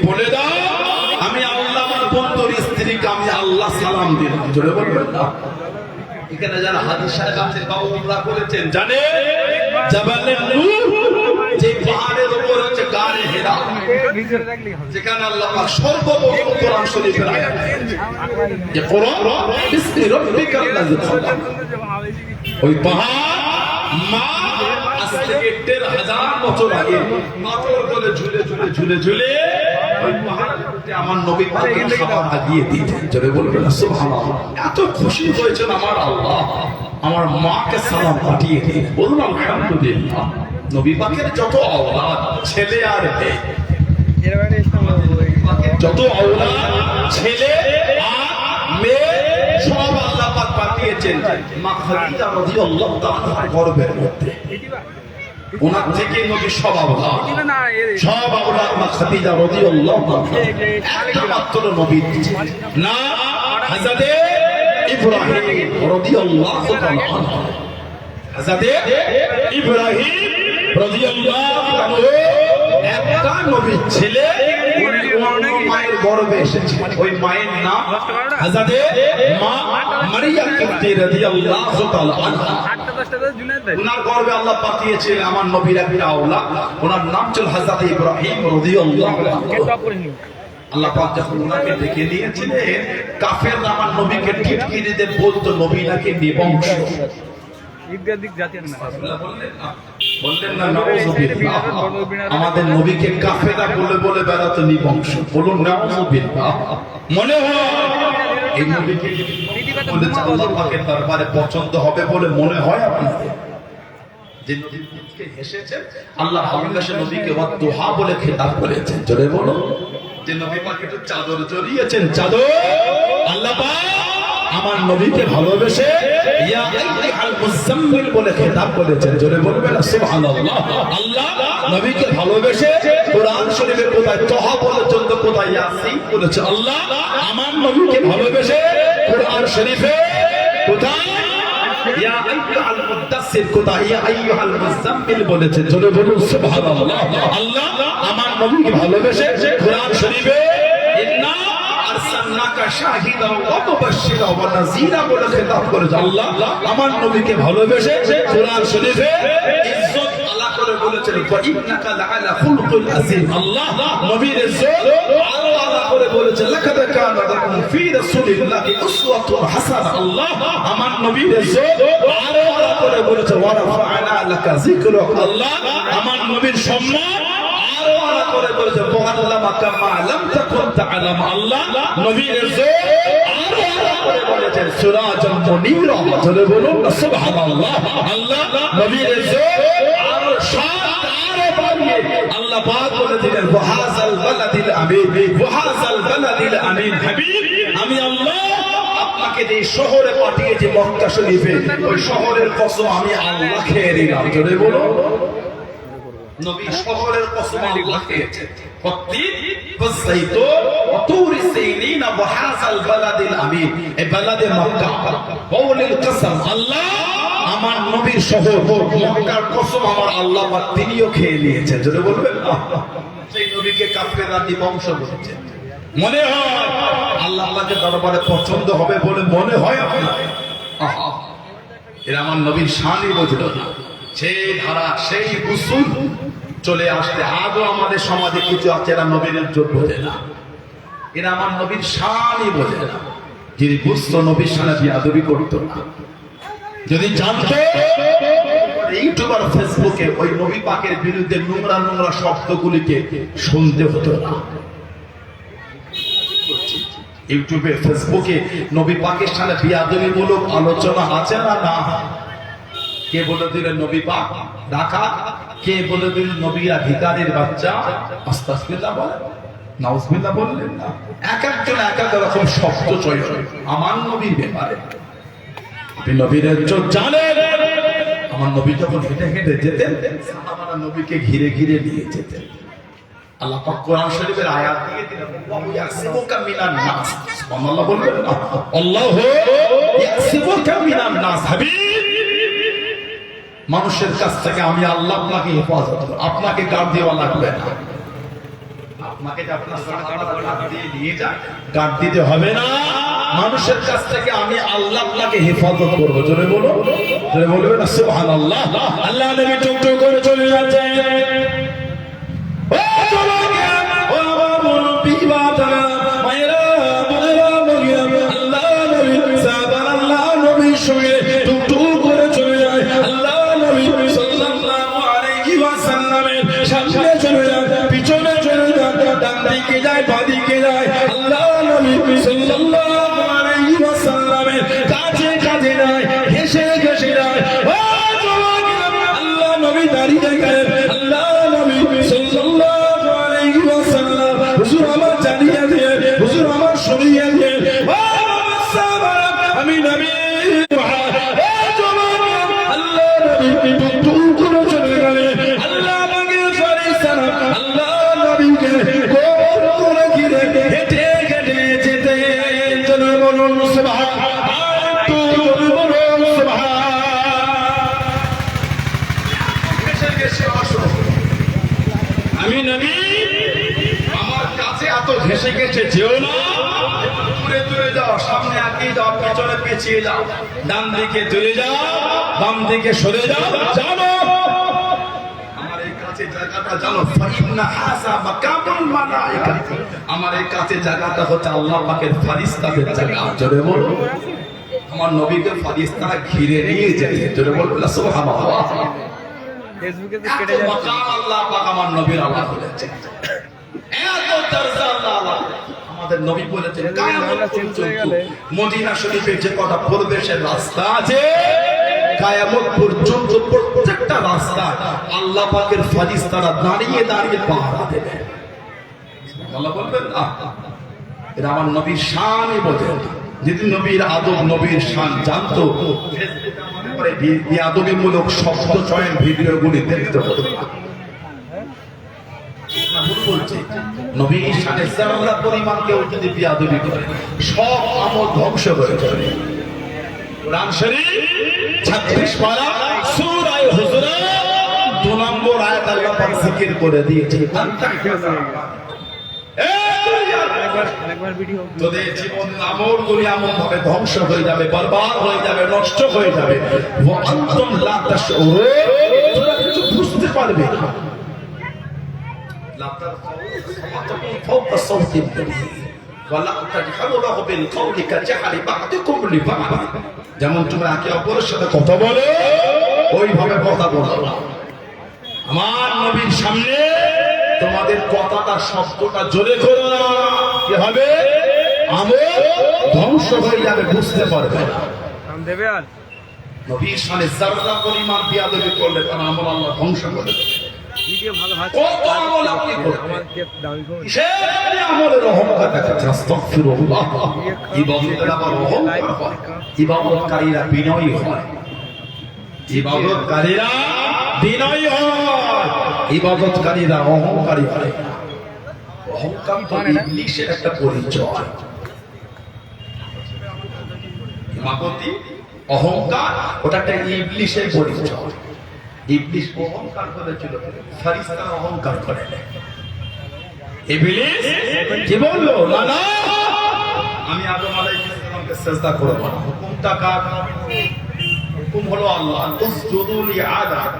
বলে দাও আমি আল্লাহ আমার বন্ধুর স্ত্রীকে আমি আল্লাহ সালাম দিলাম। জোরে বলবেন না? এখানে যারা হাদিস সাহেব আছেন বা উমরা করেছেন জানে জাবালে নূর যে পাহাড়ের উপর হচ্ছে গারে হেরা, যেখানে আল্লাহ পাক সর্বপ্রথম কোরআন শরীফের আয়াত যে কোরআন বিসমি রাব্বিকাল লাযী খালাক, ওই পাহাড় মা আজ থেকে ১৫০০ বছর আগে পাথর করে ঝুলে ঝুলে ঝুলে ঝুলে ওই পাহাড়ে আমার নবী পাকের খাবার আগিয়ে দিতেন। জোরে বলবেন সুবহানাল্লাহ। এত খুশি হয়েছেন আমার আল্লাহ আমার মাকে সালাম পাঠিয়ে দিন। বলুন আলহামদুলিল্লাহ। নবী পাকের যত আওলাদ ছেলে আর মেয়ে, যত আওলাদ ছেলে আর মেয়ে সব আল্লাহ পাক পাঠিয়েছেন মা খাদিজা রাদিয়াল্লাহু তাআলা গর্ভের মধ্যে। ওনার থেকে নবী সব আওলাদ মা খাদিজা রাদিয়াল্লাহু তাআলা একটা মাত্র নবী না হযরত ইব্রাহিম রাদিয়াল্লাহু তাআলা আনহু। হযরত ইব্রাহিম রাদিয়াল্লাহু আনহু একটা নবী ছেলে, মায়ের গর্ভে এসেছে। ওই মায়ের নাম হযরত মা মারিয়াম কিবতি রাদিয়াল্লাহু তাআলা আনহা। ওনার গর্ভে আল্লাহ পাঠিয়েছিলেন আমার নবীর একটা আওলাদ, ওনার নাম ছিল হযরত ইব্রাহিম রাদিয়াল্লাহু আনহু। আল্লাহ পাক যখন ওনাকে ডেকে নিয়েছিলেন কাফেররা আমার নবীকে টিটকিরি দিয়ে বলতো নবী নাকি নিবংশ। বললেন না নাউযুবিল্লাহ, আমাদের নবীকে কাফেররা বলে বলে বেড়াতো নিবংশ। বলুন নাউযুবিল্লাহ। মনে হয় এই নবীকে বলেছে আল্লাহ পাকের দরবারে পছন্দ হবে বলে মনে হয় আপনাদের? যে নবীকে হেসেছেন আল্লাহ ভালোবাসে নবীকে ওয়াদুহা বলে খেতাব করেছেন। জোরে বলো। যে নবী পাক একটু চাদর জড়িয়েছেন, চাদর আল্লাহ পাক আমার নবীকে ভালোবেসে ইয়া আইয়ুহাল মুযাম্মিল বলে খেতাব করেছেন। জোরে বলবেন সুবহানাল্লাহ। আল্লাহ নবীকে ভালোবেসে কোরআন শরীফে কোথায় তহা পর্যন্ত কোথায় ইয়াসিন বলেছে। আল্লাহ আমার নবীকে ভালোবেসে কোরআন শরীফে কোথায় ইয়া আইয়ুহাল মুদাসসির কোথায় ইয়া আইয়ুহাল মুযাম্মিল বলেছে। জোরে বলুন সুবহানাল্লাহ। আল্লাহ আমার নবীকে ভালোবেসে কোরআন শরীফে ইন্না আরসালনাকা শাহিদান ওয়া মুবাশশিরান ওয়া নাযীরা বলে খেতাব করেছে। আল্লাহ আমার নবীকে ভালোবেসে কোরআন শরীফে ইজ্জত আলা করে বলেছেন ওয়া ইন্নাকা লাআলা খুলকুল আযীম। আল্লাহ নবীর ইজ্জত আরো আলা করে বলেছে লাকাদ কানা লাকুম ফি রাসূলিল্লাহি উসওয়াতুন হাসানাহ। আল্লাহ আমার নবীর ইজ্জত আরো আলা করে বলেছে ওয়া রাফা'না লাকা যিকরাক। আল্লাহ আমার নবীর সম্মান আরো আলা করে বলেছে ওয়াল্লামাকা মা লাম তাকুন তা'লাম। আল্লাহ নবীর ইজ্জত আরো আলা করে বলেছেন সিরাজাম মুনীরা। জোরে বলুন সুবহানাল্লাহ। আল্লাহ নবীর ইজ্জত আরো শান আরো বাড়িয়ে আল্লাহ পাক বলে দিলেন ওয়াহাযাল বালাদিল আমিন ওয়াহাযাল বালাদিল আমিন। হাবিব আমি আল্লাহ আপনাকে যে শহরে পাঠিয়েছি মক্কা শরীফে, ওই শহরের কসম আমি আল্লাহ খেয়ে নিলাম। জোরে বলুন। নবী শহরের কসম আল্লাহ খেয়েছেন। ফত্তিন ওয়াযাইতুন ওয়া তুরি সাইনিন ওয়া হাযাল বালাদিল আমিন। এই বালাদে মক্কা কওলিল কসম আল্লাহ আমার নবীর শহর মক্কার কসম আমার আল্লাহ পাক তিনিও খেয়ে নিয়েছেন। যদি বলবেন সেই নবীকে কাফেররা নিবংশ বলেছে। মনে হয় আল্লাহ আল্লাহকে দরবারে পছন্দ হবে বলে মনে হয় আপনার? আহা, এরা আমার নবীর শানই বুঝল না। সেই ধারা সেই উসুল চলে আসতে আজও আমাদের সমাজে কিছু আছে এরা নবীর ইজ্জত বোঝে না, এরা আমার নবীর শানই বোঝে না। যিনি বুঝতো নবীর শানে বিয়াদবি করতো না, যদি জানতো ইউটিউব আর ফেসবুকে ওই নবী পাকের বিরুদ্ধে নোংরা নোংরা শব্দগুলিকে শুনতে হতো না। ইউটিউবে ফেসবুকে নবী পাকের সাথে বিয়াদবিমূলক আলোচনা আছে না? না। কে বলে দিলেন নবী পাক ডাকাত, কে বলে দিলেন নবীরা ভিখারির বাচ্চা। আস্তাগফিরুল্লাহ বলেন, নাউজুবিল্লাহ বললেন না। এক একজন এক এক রকম শব্দ চয়ন আমার নবীর ব্যাপারে। আপনি নবীর ইজ্জত জানেন? আমার নবী যখন হেঁটে হেঁটে যেতেন সাহাবারা নবীকে ঘিরে ঘিরে নিয়ে যেতেন। আল্লাহ পাক কোরআন শরীফের আয়াত দিয়ে দিলেন ওয়া ইয়াসিবুকা মিনান নাস। সুবহানাল্লাহ বলবেন না? আল্লাহু ইয়াসিবুকা মিনান নাস। হাবিব মানুষের কাছ থেকে আমি আল্লাহ আপনাকে হেফাজত করব, আপনাকে গার্ড দেওয়া লাগবে না। আপনাকে যে আপনার সাহাবারা গার্ড দিয়ে নিয়ে যায়, গার্ড দিতে হবে না। মানুষের কাছ থেকে আমি আল্লাহ আপনাকে হেফাজত করবো। জোরে বলো, জোরে বলবে না সুবহানাল্লাহ। আল্লাহ নবী টুকটুক করে চলে যাচ্ছে। ও জোরে ও আমার মুরব্বি বাবারা, মায়েরা, বোনেরা, বলিয়া আল্লাহ নবী সাহাবারা আল্লাহ নবীর সঙ্গে টুকটুক করে চলে যায়। আল্লাহ নবী সাল্লাল্লাহু আলাইহি ওয়াসাল্লামের সামনে চলে যায়, পিছনে চলে যায়, ডান দিকে যায়, বাঁ দিকে যায়। আল্লাহ নবী সাল্লাল্লাহু আলাইহি ওয়াসাল্লামের কাছে কাছে যায়, ঘেঁষে ঘেঁষে যায়। ও জওয়ান, আল্লাহ নবী দাঁড়িয়ে গেলেন। আল্লাহ নবী সাল্লাল্লাহু আলাইহি ওয়াসাল্লাম হুজুর আমার জানিয়ে দিয়ে, হুজুর আমার সরিয়ে দিয়ে, ও সাহাবারা আমি নবী আল্লাহ নবী টুকটুক করে চলে গেলেন। আল্লাহ নবী সাল্লাল্লাহু আল্লাহ নবীকে গোল করে ঘিরে হেঁটে হেঁটে যেতে চলে বলুন সুবহানাল্লাহ, বলুন সুবহানাল্লাহ। আমি নবী, আমার কাছে এত ঘেঁষে ঘেঁষে যেও না, দূরে দূরে যাও, সামনে এগিয়ে যাও, পেছনে পেছিয়ে যাও, ডান দিকে চলে যাও, বাম দিকে সরে যাও, জানো আমার এই কাছে জায়গাটা জানো, ফাইন্না হাযা মাকামুল মালায়েকা, আমার এই কাছে জায়গাটা হচ্ছে আল্লাহ পাকের ফেরেশতাদের জায়গা। জোরে বলো, আমার নবীকে ফেরেশতারা ঘিরে নিয়ে যায়। জোরে বলো সুবহানাল্লাহ। ফেসবুকে তো কেটে যাচ্ছে, মাকাম আল্লাহ পাক আমার নবীর আল্লাহ বলেছেন, এত দরজা আল্লাহ আমাদের নবী বলেছেন। কিয়ামত পর্যন্ত মদিনা শরীফে যে কটা প্রবেশের রাস্তা আছে, কিয়ামত পর্যন্ত প্রত্যেকটা রাস্তা আল্লাহ পাকের ফেরেশতারা দাঁড়িয়ে দাঁড়িয়ে পাহারা দেবে। আল্লাহ বলবেন না, এটা আমার নবীর শানই বোঝেন। যদি নবীর আদব, নবীর শান জানতো, বেয়াদবিমূলক শব্দ চয়ন ভিডিওগুলি দেখতে হতো না। নবীর শানে যারা পরিমাণ কেউ যদি বেয়াদবি করে, সব আমল ধ্বংস হয়ে যাবে। কোরআন শরীফ 36 পারা সূরা হুজুরাত 2 নম্বর আয়াত আল্লাহ পাক জিকির করে দিয়েছে। তোদের জীবন আমলগুলি এমন ভাবে ধ্বংস হয়ে যাবে, বরবাদ হয়ে যাবে, নষ্ট হয়ে যাবে, তোমরা কিছু বুঝতে পারবে না। যেমন তোমরা একে অপরের সাথে কথা বলো, ওইভাবে কথা বলো। আমার নবীর সামনে তোমাদের কথাটা, শব্দটা জোরে করো না, কি হবে? আমল ধ্বংস হয়ে যাবে, বুঝতে পারবে না। নবীর সামনে যারা পরিমাণ বেয়াদবি করলে তার আমল আল্লাহ ধ্বংস করে দেবে। কত আমল আপনি করবেন, সেই আমলের অহংকার দেখাচ্ছে। আস্তাগফিরুল্লাহ। ইবাদতের আবার অহংকার হয়, ইবাদতকারীরা বিনয়ী হয়, ইবাদতকারীরা বিনয়ী হয়, ইবাদতকারীরা অহংকারী হয়। অহংকার তো ইবলিশের একটা পরিচয়। ইমামতি অহংকার, ওটা একটা ইবলিশের পরিচয়। ইবলিশ অহংকার করেছিল, ফেরেশতারা অহংকার করে না। ইবলিশ কি বললো? না না, আমি আদম আলাইহিস সালামকে সিজদা করব না। হুকুমটা কার? হুকুম হলো আল্লাহ, উসজুদু লি আদম।